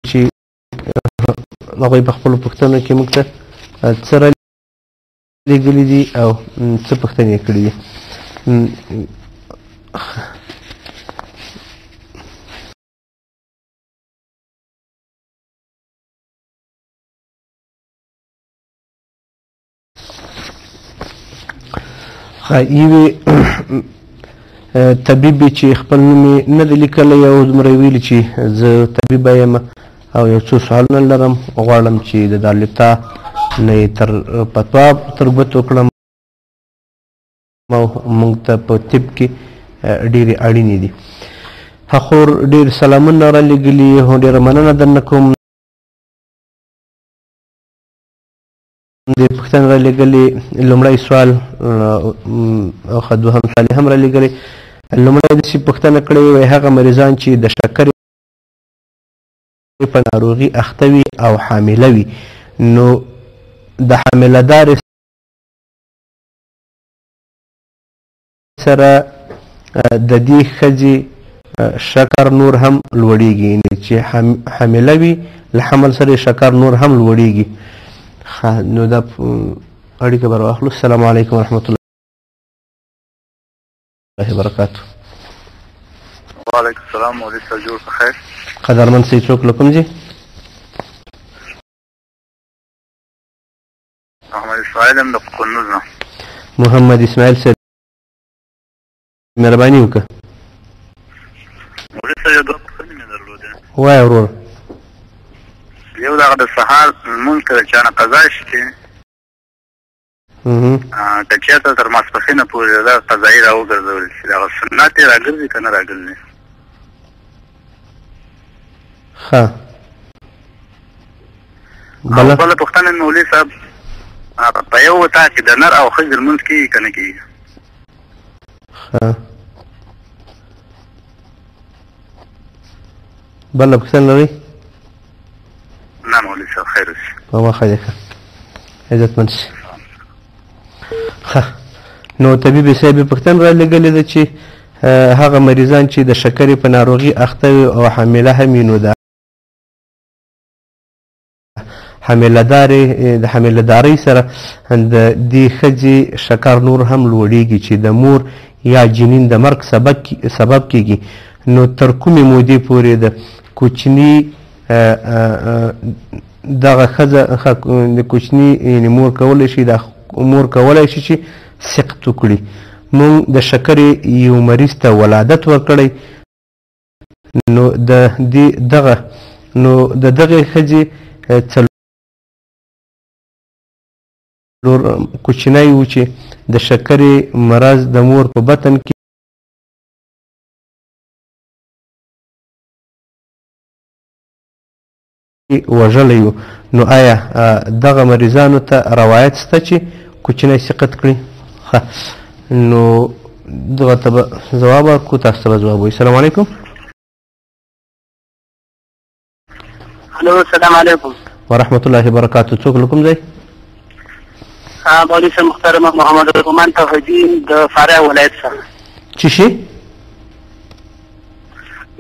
چې هغوی په خپلو پوښتنو کې موږ ته څه رالیږلي دي او څه پوښتنې یې کړي دي. یوې طبیبې چې خپل نوم یې نه دی لیکلی او دومره یې ویلي چې زه طبیبه یم او یو څو سوالونه لرم، غواړم چې د دارالافتا نه یې فتوا تربت وکړم او موږ ته په طب کې ډېرې اړینې دي. خور ډېر سلامونه رالیږلي، ډېره مننه درنه کوم. د پوښتنې رالیږلې لومړی سوال او دوهم سوال یې هم رالیږلی. لومړی داسې پوښتنه کړې وی هغه مریضان چې د شکرې په ناروغي اخته وي او حامله وي، نو د حامله دارې سره د دې ښځې شکر نور هم لوړیږي، یعنې چې حامله وي له حمل سره شکر نور هم لوړیږي. نو دا اړیکه به راواخلو. السلام علیکم ورحمت الله وبرکاتو. وعلیکم السلام. مولوي صاحب جوړ په خیر. قدرمن سي څوک له کوم ځای؟ محمد اسماعیل یم د کندوز نه. محمد اسماعیل صاحب مهرباني وکړه. مولوي صاحب یو دوه پوښتنې مې درلودې. وایه وروره. یو دغه د سهار لمونځ که د چا نه قضا شي که چېرته تر ماسپښینه پورې دغه قضایي را وګرځول شي، دغه سنت یې راګرځي که نه راګرځي؟ ښه. بله پوښتنه مې مولوي صاحب په یو وطاق کې د نر او ښځې لمونځ کېږي که نه کېږي؟ ښه. بله پوښتنه لرئ؟ نه مولوي صاحب خیر اوسي. په واخه دی ښه، عزتمند شي. ښه. نو طبیبې صاحب یې پوښتنه رالیږلې ده چې هغه مریضان چې د شکرې په ناروغي اخته وي او حامله هم وي، نو د حاملهدارۍ سره د دې ښځې شکر نور هم لوړیږي چې د مور یا جنین د مرګ سبب کیږي، نو تر کومې مودې پورې د کوچني دغه ښځه د کوچني یعنې مور کولی شي چې سقط وکړي. موږ د شکرې یو مریض ته ولادت ورکړی، نو د دغې ښځې څلور کوچنی و چې د شکرې مرض د مور په بطن کې وژلی و، نو آیا دغه مریضانو ته روایت شته چې کوچنی سقط کړي؟ ښه. نو دغه ته به ځواب ورکړو، تاسو ته به ځواب وایي. السلام علیکم. هلو السلام علیکم ورحمت الله وبرکاتو. څوک له کوم ځای؟ مولوي صاحب محترم محمد رومان توحیدي د فراه ولایت څخه. چې شي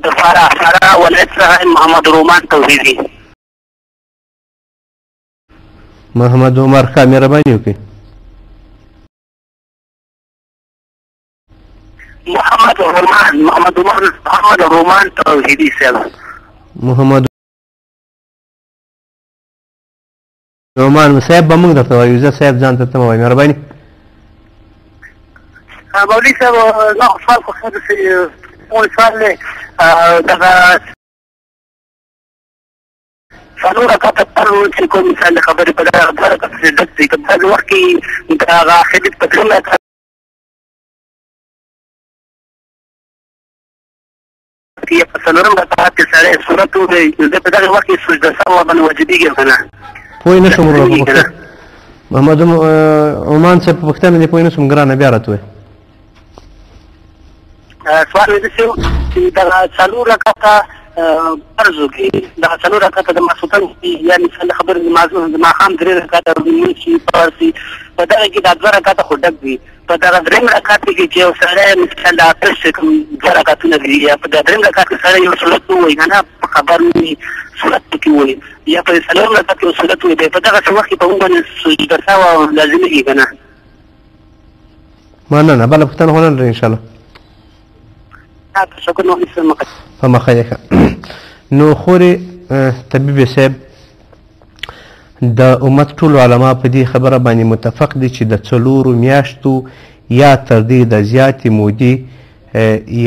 د فراه ولایت څخه محمد رومان توحیدي. محمد عمر ښه، مهرباني وکړئ. محمد رومان توحیدي صاحب. محمد رومان صاحب به موږ درته وایو، زه صاحب ځان ته ته مه وایي، مهرباني. مولوي صاحب زما خو سوال خو ښه داسې سوال دی، دغه څلور رکعته چې کوم مثال د خبرې په دغه دوه رکعته چې ډک دی، که بعضې وخت کې د هغه خدمت په درېیم رکعت کې یا په څلورم رکعت کې سړی صورت ووایي، نو دی په دغه وخت کې سجده سهو باندې واجبېږي او که نه؟ پوه نه شوم ورور په پوښتنه. محمد عمان صاحب په پوښتنه دې پوه نه شوم، ګرانه بیا راته وایه. سوال مې داسې و چې دغه څلور رکعته فرضو کې دغه څلور رکعته د ماسخوتن یا مثال د خبرې د ماښام درې رکعته لمونځ شي فرض شي، په دغه کې دا دوه رکعته خو ډک وي. په دغه درېیم رکعت کې چې یو سړی مثال د اته چې کوم دوه رکعتونه دي، یا په دغه درېیم رکعت کې سړی یو صورت ووایي که نه، په خبر نه وي صورت ووایي یا په څلور رکعت کې سنت ووایي په دغسې وخت کې په موږ باندې سجده سهو لازمېږي که نه؟ مننه. بله پوښتنه خو نه لرئ انشاءالله؟ تشکر نو هېڅ په مخه یې ښه. نو خورې طبیب صاحب د امت ټولو علما په دې خبره باندې متفق دي چې د 4 میاشتو یا تر دې د زیاتې مودې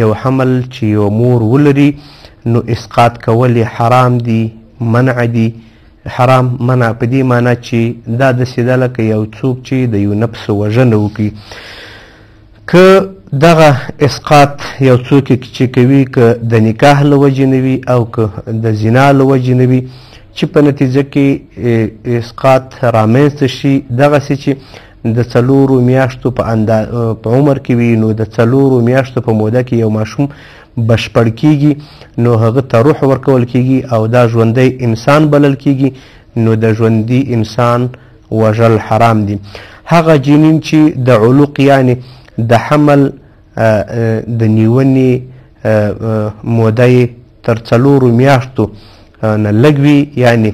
یو حمل چې یو مور ولري نو اسقاط کول یې حرام دي، منع دي. حرام منع په دې معنی چې دا داسې ده لکه یو څوک چې د یو نفس وژنه وکړي. که دغه اسقاط یو څوک چې کوي که د نکاح له وجې نه وي او که د زنا له وجې نه وي چې په نتیجه کې اسقاط رامنځته شي، دغسې چې د 4 میاشتو په عمر کې وي نو د 4 میاشتو په موده کې یو ماشوم بشپړ کیږي نو هغه ته روح ورکول کیږي او دا ژوندی انسان بلل کیږي. نو د ژوندي انسان وژل حرام دي. هغه جنین چې د علوق یعنی د حمل د نیونې موده یې تر 4 میاشتو نه لږ وي یعنی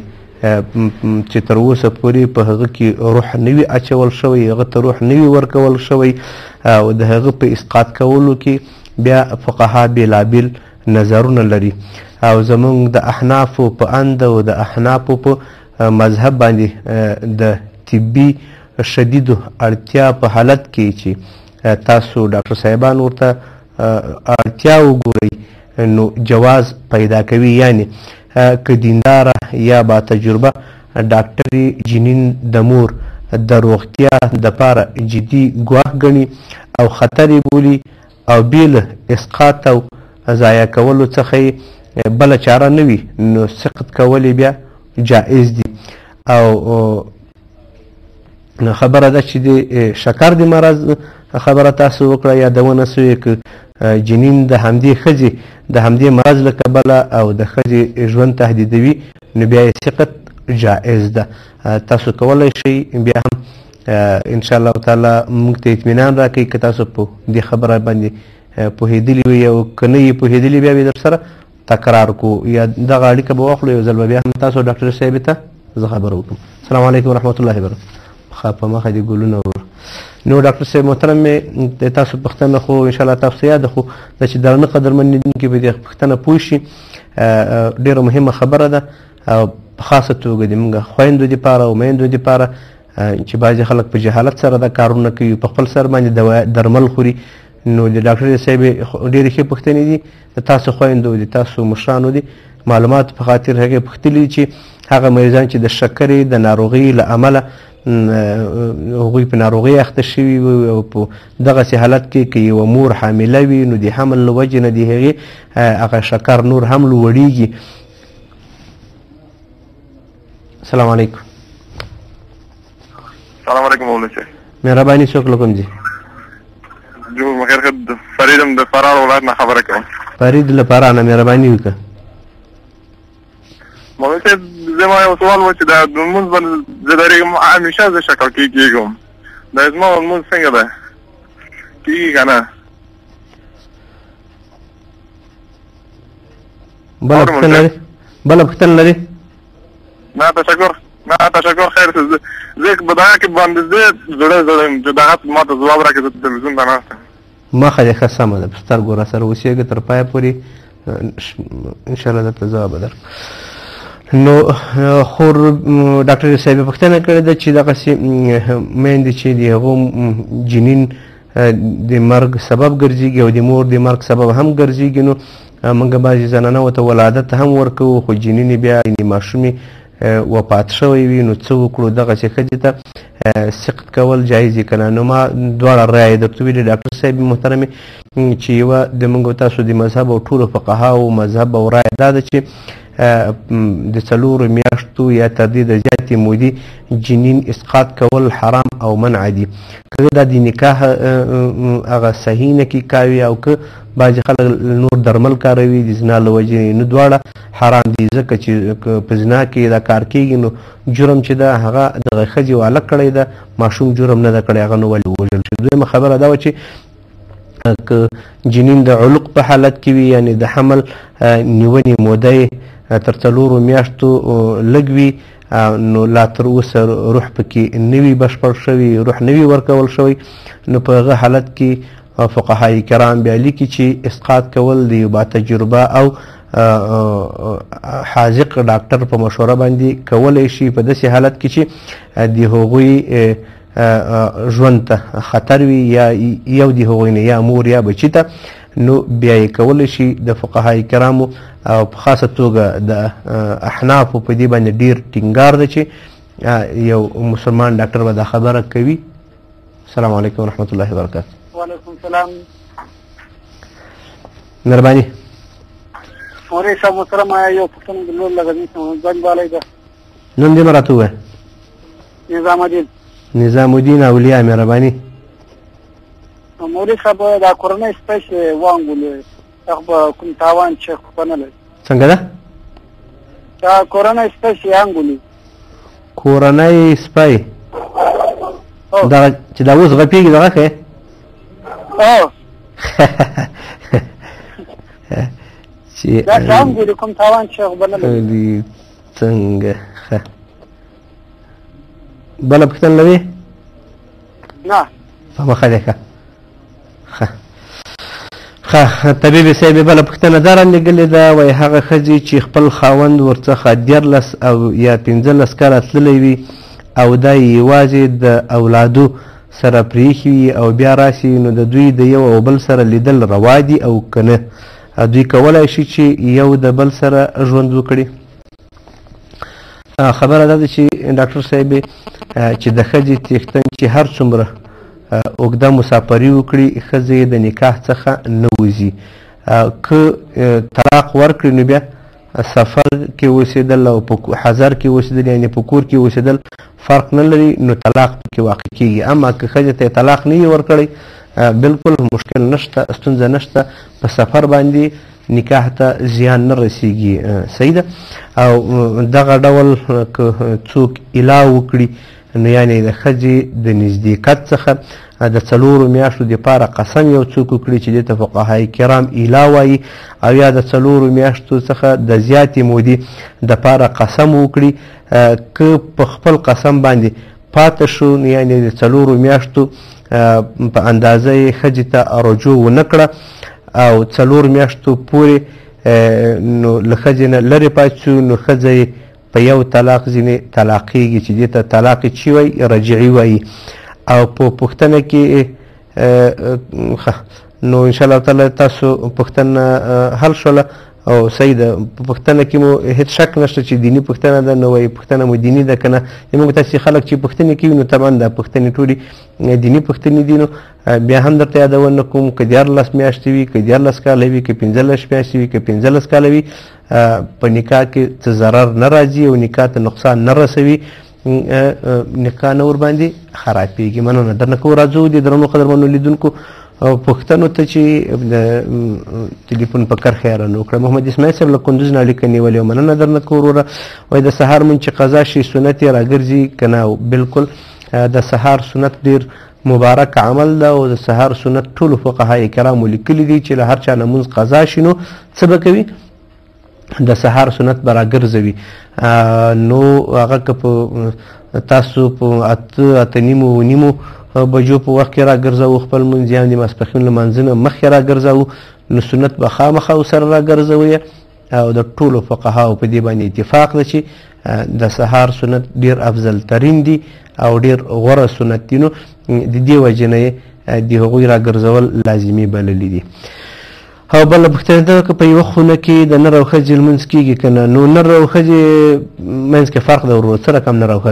چې تر اوسه پورې په هغه کې روح نه وي اچول شوی، هغه ته روح نه وي ورکول شوی او د هغه په اسقاط کولو کې بیا فقها بېلابېل نظرونه لري. او زمونږ د احنافو په اند او د احنافو په مذهب باندې د طبي شدیدو اړتیا په حالت کې چې تاسو ډاکټر صاحبان ورته اړتیا وګورئ نو جواز پیدا کوي. یعنی که دینداره یا با تجربه ډاکټري جنین د مور د روغتیا دپاره جدي ګواښ ګڼي او خطر یې بولي او بې له اسقاط او ضایع کولو څخه یې بله چاره نه وي نو سقط کول یې بیا جایز دي. او خبره ده چې د شکر د مرض خبره تاسو وکړه یادونه سوې که جنین د همدې ښځې د همدې مرض له کبله او د ښځې ژوند تهدیدوي نو بیا یې سقط جایز ده. تاسو کولی شئ بیا هم انشاءالله تعالی موږ ته اطمینان راکوئ که تاسو په دې خبره باندې پوهېدلي وي او که نه یې پوهېدلي بیا به در سره تکرار کو یا دغه اړیکه به واخلو یو ځل به بیا هم تاسو ډاکټر صاحب ته زه خبره وکړم. السلام علیکم ورحمت الله وبرکاته. په مخه دې ګلونه ور نو ډاکټر صاحب محترم د تاسو پوښتنه خو انشاءالله تاسو یاد خو د چې درنه قدرمن لیدونکي به دې پوښتنه پوه شي. ډېره مهمه خبره ده او په خاصه توګه د موږ خویندو دپاره او میندو دپاره چې بعضې خلک په جهالت سره دا کارونه کوي، په خپل سر باندې درمل خوري. نو د ډاکټر صاحب ډېرې ښې پوښتنې دي د تاسو خویندو د تاسو مشرانو دي معلومات په خاطر هغې پوښتلي چې هغه مریضان چې د شکرې د ناروغۍ له امله هغوی په ناروغۍ اخته شوي وي او په دغسې حالت کې که یوه مور حامله وي نو د حمل له وجې نه د هغې هغه شکر نور هم لوړېږي. السلام علیکم. السلام علیکم مولوي صاحب. مهرباني څوک له کوم ځای؟ جوړ مخیر خد فریدم د فرار ولایت نه خبره کوم. فرید له فرار نه مهرباني وکړه. مولوي صاحب زما یو سوال و چې دا لمونځ باندې زه درېږم همیشه زه شکل کېږم دا زما لمونځ څنګه ده کېږي که نه؟ بله پوښتنه لرې؟ بله پوښتنه لرې؟ نه تشکر خیر زه په دغه کې باندې زه زړه یم چې دغه ما ته ځواب راکړي زه تلویزیون ته ناست یم. مخه دې ښه سمه ده په سترګو راسره اوسېږه تر پایه پورې انشاءالله درته ځواب به درکړم. نو خور ډاکټر صاحب پوښتنه کړې ده چې دغسې میندې چې د هغو جنین د مرګ سبب ګرځېږي او د مور د مرګ سبب هم ګرځېږي نو موږ بعضې زنانو ته ولادت هم ورکوو خو جنین بیا ماشومې وفات شوی وي نو څه وکړو دغسې ښځې ته سقط کول جایز دي که نه؟ نو ما دواړه رایې درته ویلې ډاکټر صاحب محترمې چې یوه د موږ تاسو د مذهب او ټولو فقهاو مذهب او رایه دا ده چې د 4 میاشتو یا تر دې د زیاتې مودې جنین اسقاط کول حرام او منع دي. که دا د نکاح هغه صحیح نه کوي او که بعضې خلک نور درمل کاروي د زنا له وجې نو دواړه حرام دي ځکه چې په زنا کې دا کار کېږي نو جرم چې ده هغه دغه ښځې واله کړی ده ماشوم جرم نه ده کړی هغه نو ولې ووژل شي. دویمه خبره دا وه چې که جنین د علق په حالت کې وي یعنې د حمل نیونې موده تر 4 میاشتو لږ وي نو لا تر اوسه روح پکې نه وي بشپړ شوی، روح نه وي ورکول شوی، نو په هغه حالت کې فقهای کرام بیا لیکي چې اسقاط کول د یو با تجربه او حاذق ډاکټر په مشوره باندې کولی شي په داسې حالت کې چې د هغوی ژوند ته خطر وي یا یو د هغوی نه یا مور یا بچي ته، نو بیا یې کولی شي د فقهای کرامو او په خاصه توګه د احنافو په دې باندې ډېر ټینګار ده چې یو مسلمان ډاکټر به دا خبره کوي. السلام علیکم ورحمت الله وبرکاته. وعلیکم السلام. مهرباني. موري صاحب محترم یو پوښتنه درلود لږ ځان بالی ده. نوم دې مې راته ووایه. نظام الدین. نظام الدین اولیا. مهرباني. مولوي صاحب دا کورنۍ سپی چې وانګولې هغه به کوم تاوان چې خو نه لري؟ څنګه ده؟ دا کورنۍ سپی چې وانګولې. کورنۍ سپی دغه چې دا اوس غپېږي دغه ښه؟ چې دا چې وانګولې کوم تاوان چې خو نه لري؟ څنګه ښه بله پوښتنه لرې؟ نه. په مخه دی ښه. طبیب صاحب بله پوښتنه دا رالېږلې ده، وایي هغه ښځې چې خپل خاوند ورڅخه 13 او یا 15 کاله تللی وي او دا یوازې د اولادو سره پرېښي وي او بیا راسي، نو د دوی د یو او بل سره لیدل روا دي او که نه؟ دوی کولی شي چې یو د بل سره ژوند وکړي؟ خبره دا ده چې ډاکټر صاحب چې د ښځې څښتن چې هر څومره اوږده مسافري وکړي ښځې د نکاح څخه نه وځي. که طلاق ورکړي نو بیا سفر کې اوسېدل او په حضر کې اوسېدل یعنې په کور کې اوسېدل فرق نه لري، نو طلاق پکې واقع کېږي. اما که ښځې ته طلاق نه وي ورکړی بلکل مشکل نشته، ستونزه نشته، په سفر باندې نکاح ته زیان نه رسیږي. صحیح ده. او دغه ډول که څوک الا وکړي نو یعنې د ښځې د نزدېکت څخه د 4 میاشتو دپاره قسم یو څوک وکړي چې دې ته فقهای کرام الا وایي، او یا د 4 میاشتو څخه د زیاتې مودې دپاره قسم وکړي، که په خپل قسم باندې پاته شو نو یعنې د 4 میاشتو په اندازه یې ښځې ته رجوع ونه کړه او 4 میاشتو پورې نو له ښځې نه لرې پاتې شو، نو ښځه یې په یو طلاق ځینې طلاقېږي چې دې ته طلاق چی وایي؟ رجعي وایي. او په پوښتنه کې نو انشاءالله تعالی تاسو پوښتنه حل شوله او صحیح ده. په پوښتنه کې مو هېڅ شک نشته چې دیني پوښتنه ده، نو وایي پوښتنه مو دیني ده که نه؟ زموږ داسې خلک چې پوښتنې کوي نو طبعا دا پوښتنې ټولې دیني پوښتنې دي. نو بیا هم درته یادونه کوم که 14 میاشتې وي، که 14 کاله وي، که 15 میاشتې وي، که 15 کاله وي، په نکاح کې څه ضرر نه راځي او نکاح ته نقصان نه رسوي، نکاح نه ورباندې خرابېږي. مننه درنه کوو. راځو د درنو قدرمنو لیدونکو پوښتنو ته چې د ټلیفون په کرښه یې رانه وکړه. محمد اسماعیل صاحب له کندوز نه اړیکه نیولې او مننه درنه کوو وروره. وایي د سهار مونځ چې قضا شي سنت یې راګرځي که نه؟ بلکل د سهار سنت ډېر مبارک عمل ده او د سهار سنت ټولو فقهای کرامو لیکلي دي چې له هر چا نه مونځ قضا شي نو څه به کوي؟ د سهار سنت به راګرځوي. نو هغه که په تاسو په 8:30 بجو په وخت کې راګرځوو خپل مونځ یا د ماسپښین لمانځه نه مخکې راګرځوو نو سنت به خامخا ورسره راګرځوئ. او د ټولو فقهاو په دې باندې اتفاق ده چې د سهار سنت ډېر افضل ترین دي او ډېر غوره سنت دي. نو د دې وجې نه یې د هغوی راګرځول لازمي بللي دي. او بله پوښتنه ده که په یوه خونه کې د نر او ښځې لمونځ کېږي که نه؟ نو نر او ښځې منځ کې فرق ده ورور، څه رقم نر او ښځه